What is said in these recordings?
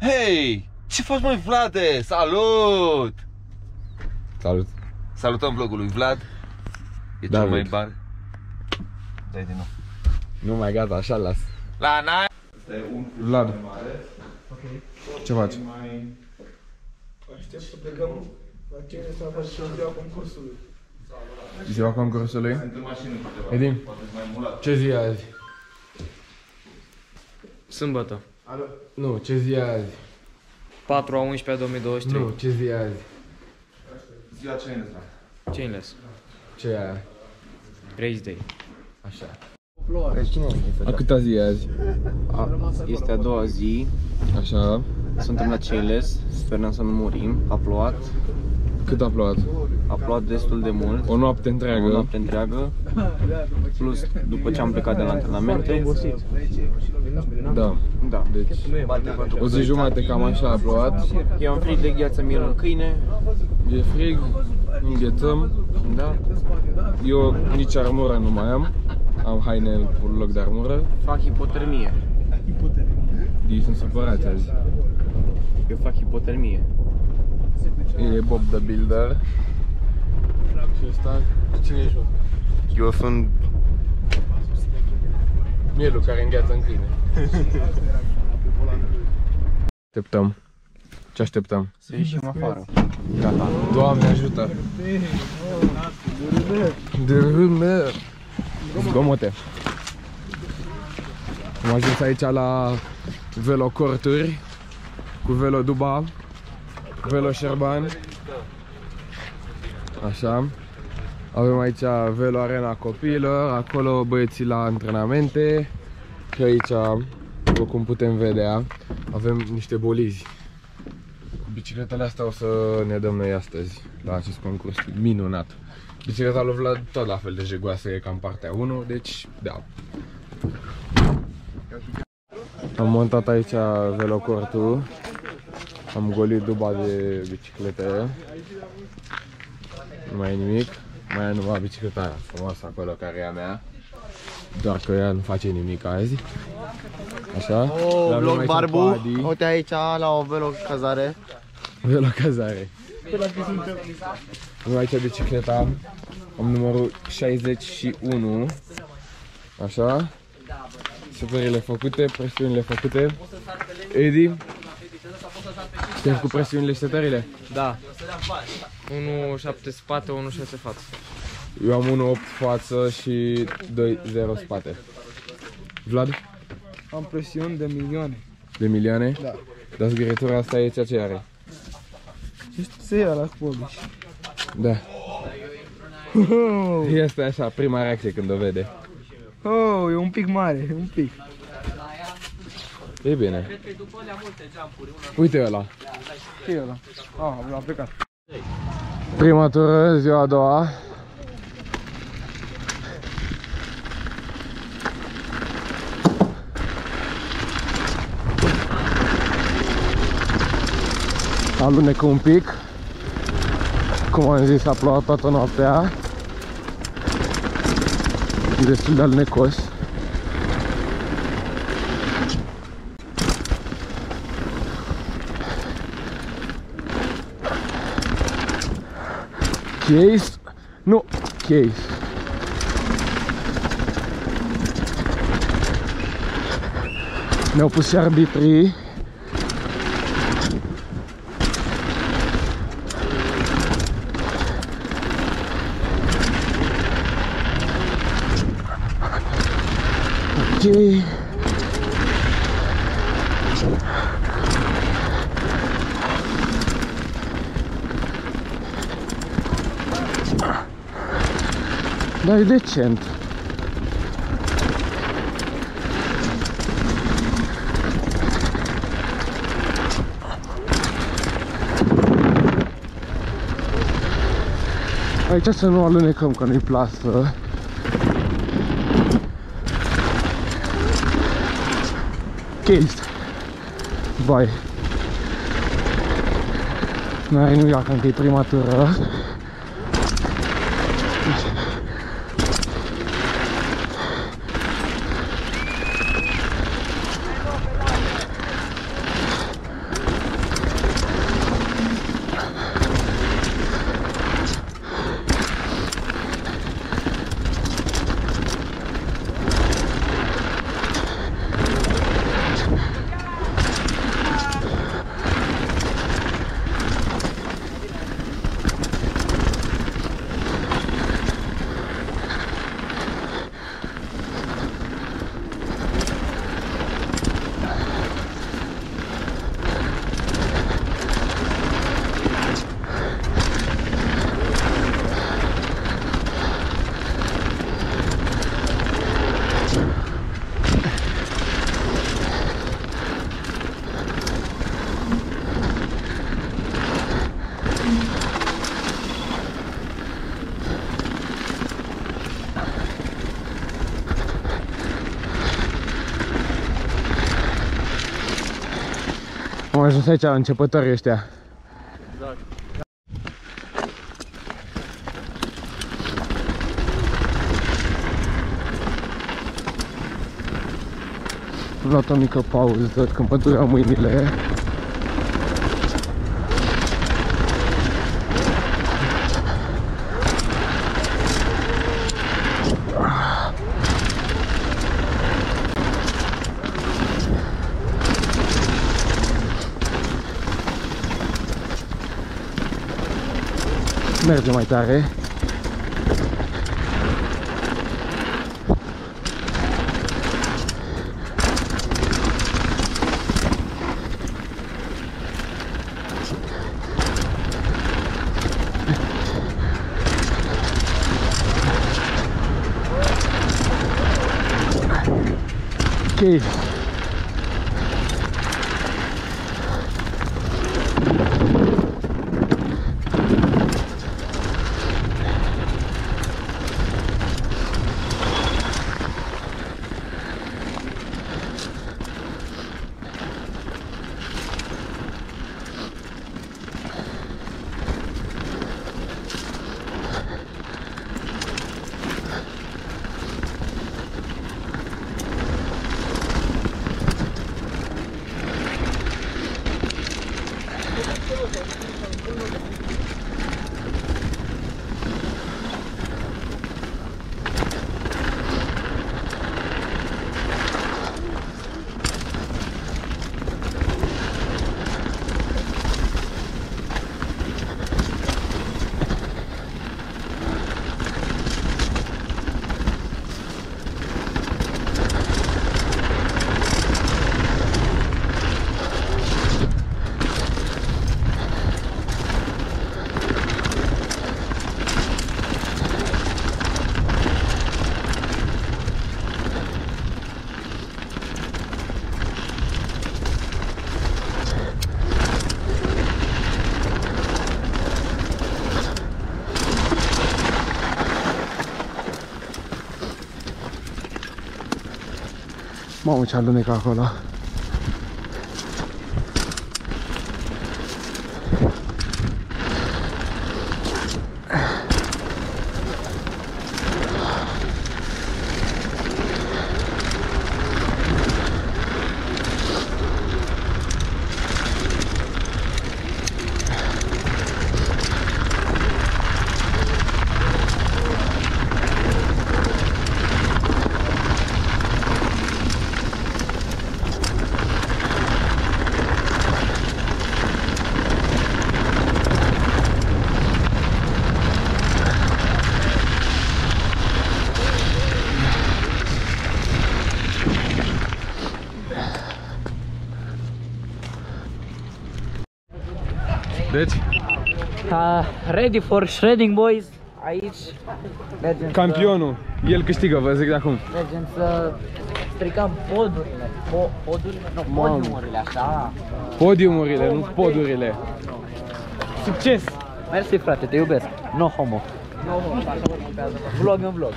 Hei! Ce faci, măi, Vlade? Salut! Salut! Salutăm vlogul lui Vlad. E cel mai bar. Dai din nou. Nu mai gata, așa las. La n-ai. Vlad, ce faci? Aștept să plecăm la cine să faci și ziua concursului. Ziua concursului? Edim, ce zi e azi? Sâmbătă. Nu, ce zi e azi? 4/11/2023. Nu, ce zi e azi? Ziua Chainless. Chainless. Ce e aia? Race Day. Așa. A câta zi e azi? Este a doua zi, Așa. suntem la Chainless, sperăm să nu murim. A plouat, Cât a plouat? a plouat destul de mult, O noapte o întreagă. noapte întreagă, plus după ce am plecat de la antrenamente. Da. Da, Deci, o zi jumate cam așa a plouat. eu am frig de gheață miel în câine, E frig, înghețăm. da, Eu nici armură nu mai am. Am haine în loc de armură. fac hipotermie. Ei sunt supărați azi. Eu fac hipotermie. E Bob the Builder. Și ăsta, cine ești? Eu sunt Mielul care îngheață în câine. Așteptăm. Ce așteptăm? să ieșim afară. Gata. Doamne ajută! De râme! Zgomote! Am ajuns aici la velocorturi cu Velo Duba, Velo Șerban. Așa. Avem aici Velo Arena copiilor, acolo băieții la antrenamente. Și aici, după cum putem vedea, avem niște bolizi. Cu bicicletele astea o să ne dăm noi astăzi la acest concurs minunat. Bicicleta lui Vlad tot la fel de jegoasă, e cam partea 1, deci da. Am montat aici velocortul. Am golit duba de biciclete. Nu mai e nimic. Mai e numai bicicleta aia frumoasă acolo care e a mea. Doar că ea nu face nimic azi. Așa. Vlog Barbu, uite aici la o velocazare. Velocazare. Am aici bicicleta. Am numărul 61. Așa. Setările făcute, presiunile făcute. Edi, suntem cu presiunile și setările? Da. 1,7 spate, 1,6 față. Eu am 1,8 față și 2,0 spate. Vlad? Am presiuni de milioane. De milioane? Da. Dar zgârietura asta e ceea ce are. Ești să ia la poliș. Da. Este așa, prima reacție când o vede. Oh, e un pic mare, un pic. E bine. Uite ăla. Ce e ăla? Ah, a plecat. Prima tură, ziua a doua. Alunecă un pic. Cum am zis, a plouat toată noaptea. E destul de alunecos. Case? Nu, case. Ne-au pus și arbitrii. Ok. Dar e decent. Aici să nu alunecăm, că nu-i plasă. Case. Vai. N-are nimic, că e prima tură. Am ajuns aici la începătorii ăștia. Exact. Am luat o mică pauză când păduream mâinile. Merge mai tare. Ok. Mamă, ce alunecă acolo. Deci? Ready for shredding, boys. Aici mergem Campionul, el câștigă, vă zic de acum. mergem să stricăm podurile. Podurile? Nu, podiumurile, așa. Podiumurile, nu podurile. Succes! Mersi, frate, te iubesc. No homo. No homo, așa urmează. Vlog în vlog.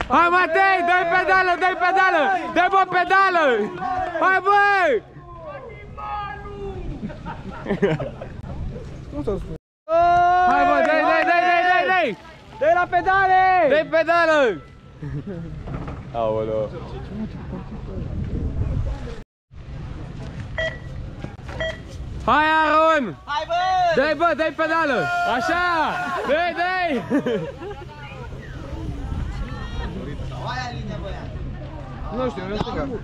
Hai, Matei, dai pedală, dai pedală! Dai, bă, pedală! Hai, băi! Hai, bă, dai! Dă-i la pedale! Dai pedală! Aoleo. Hai, Aron! Hai, bă! Dai, bă, dai pedală! Așa! Dai! Nu știu, nu știu.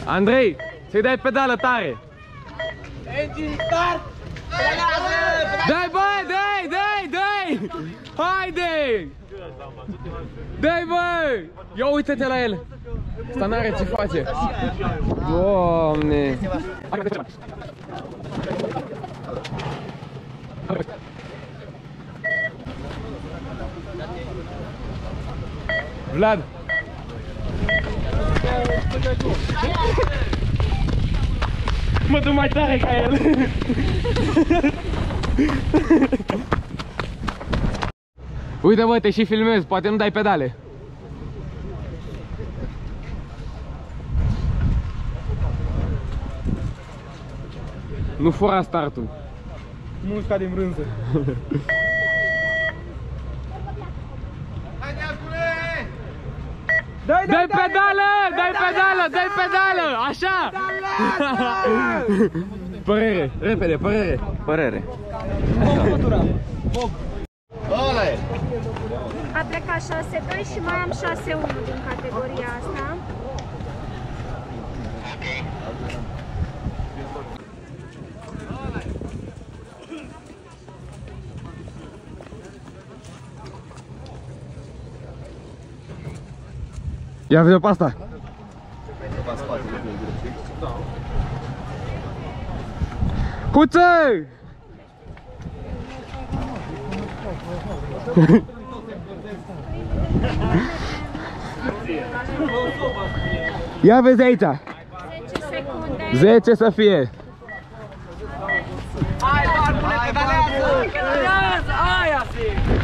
Andrei, să-i dai pedală tare! Engine start! Dai, bă, dai! Haide! Dai, bă! Ia uite-te la el! Asta n-are ce face! Doamne! Vlad! Mă duc mai tare ca el! Uite, bă, te și filmez, poate nu dai pedale. Nu fura startul. Nu usca din brânză. Dai pedală! Dai pedală! Dai pedală! Așa! Părere, repede, părere. Părere. A plecat 6-2 și mai am 6-1 din categoria asta. Ia vedem pe asta. Huță! Ia vezi aici. 10 secunde. 10 să fie. Hai, barbule, pedalează! Aia fi!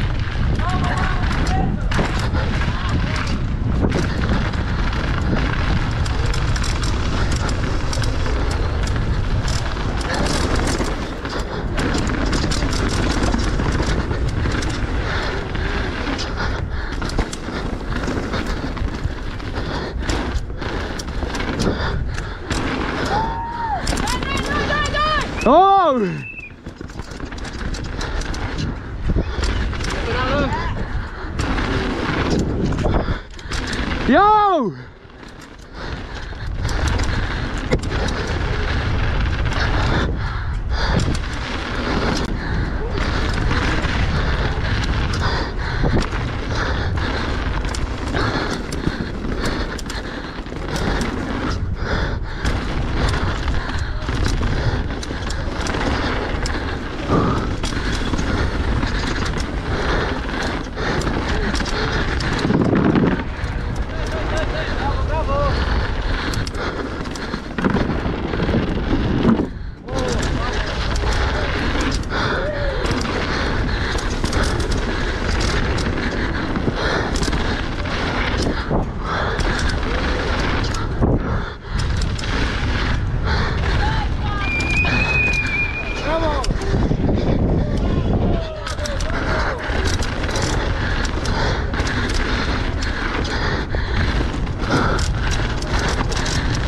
Oh! Yo!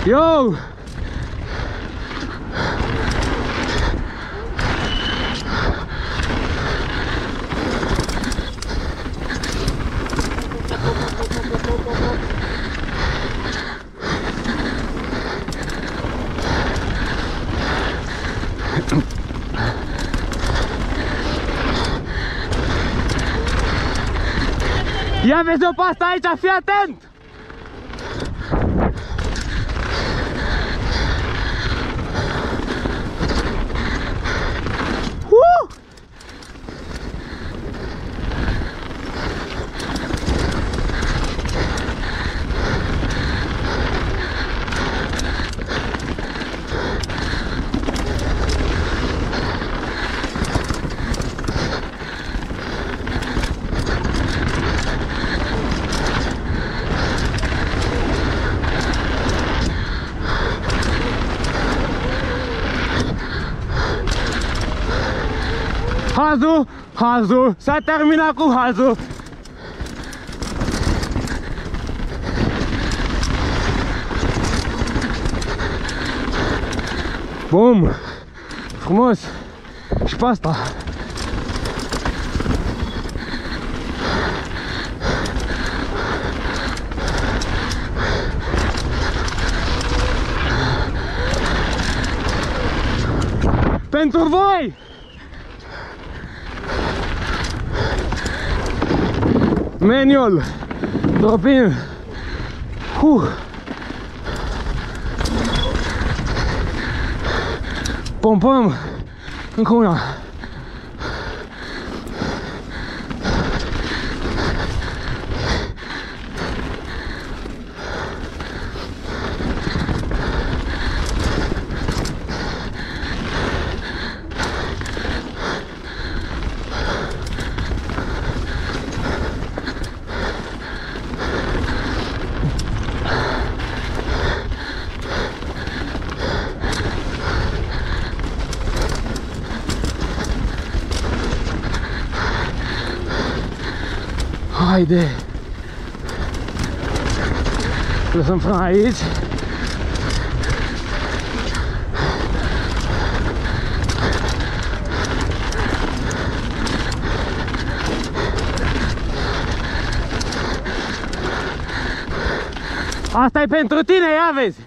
Yo! Ia vezi-o pe asta aici, fii atent! Hazul, hazul, s-a terminat cu hazul. Bum! Frumos! Și pe asta! Pentru voi! Manual! Drop-in! Pompăm! Încă una! Haide! Lăsăm frâna aici. Asta e pentru tine, ia vezi!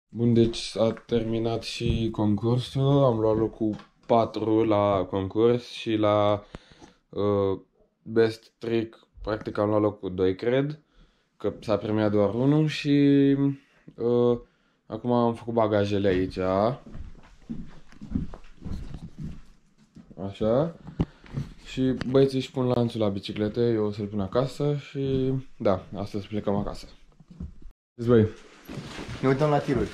Bun, deci s-a terminat și concursul, am luat locul 4 la concurs și la Best Trick, practic am luat locul 2, cred, că s-a premiat doar unul și acum am făcut bagajele aici, așa, și băieții își pun lanțul la biciclete, eu o să-l pun acasă și da, astăzi plecăm acasă. Deci, băi, Ne uităm la tiruri.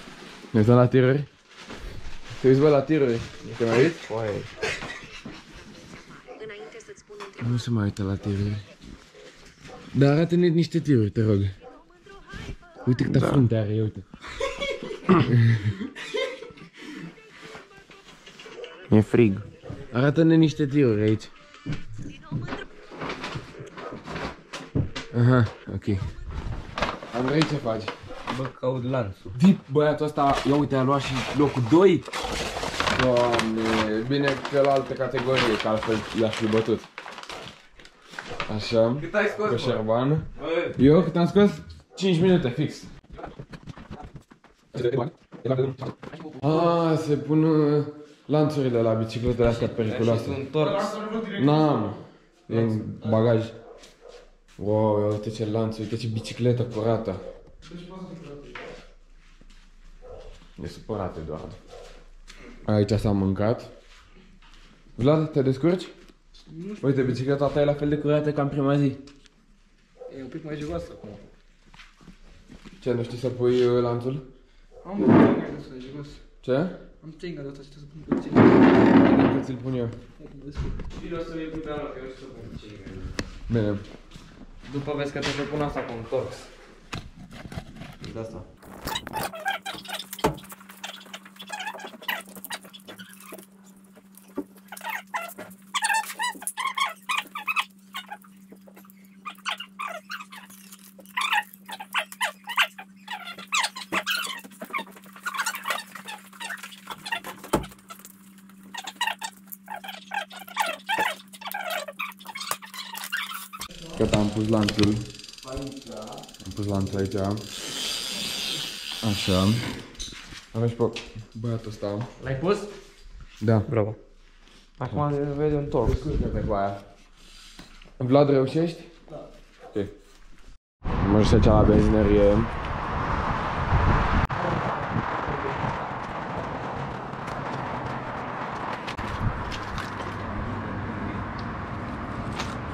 ne uităm la tiruri? Te uiți, bă, la tiruri? Te mai uiți? Nu se mai uită la tiruri. Dar arată-ne niște tiruri, te rog. Uite câtă frunte are, ia uite. E frig. Arată-ne niște tiruri aici. Aha, ok. Andrei, ce faci? Bă, caut lanțul. Dip, băiatul ăsta, ia uite, a luat și locul 2. Doamne, bine că la altă categorie, că altfel l-aș fi bătut. Așa, Cât ai scos, cu bă? șerban. Eu cât am scos? 5 minute, fix. Ah, se pun lanțurile la bicicletele astea periculoase. Sunt torx. N-am, e în bagaj. Wow, ia uite ce lanț, uite ce bicicletă curată. E supărată doar. Aici s-a mâncat. Vlad, te descurci? Uite, bicicleta ta e la fel de curată ca în prima zi. E un pic mai joasă acum. Ce, nu știi să pui lanțul? Am un tingă de ăsta jos. Ce? Am tingă de ăsta, ce să pun pe tingă. Cât ți-l pun eu? Bine, o să le putea lua, că eu știu cum ce e. Bine. După vezi că te să pun asta cu un torx. De asta. Gata, am pus lanțul. Am pus lanțul aici. Așa. Avem și pe băiatul ăsta. L-ai pus? Da. Bravo. Acum vede un torx. Descurcă-te cu aia. Vlad, reușești? Da. Ok. Mă duc aici la benzinărie.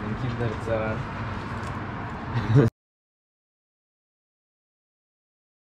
Închid țara.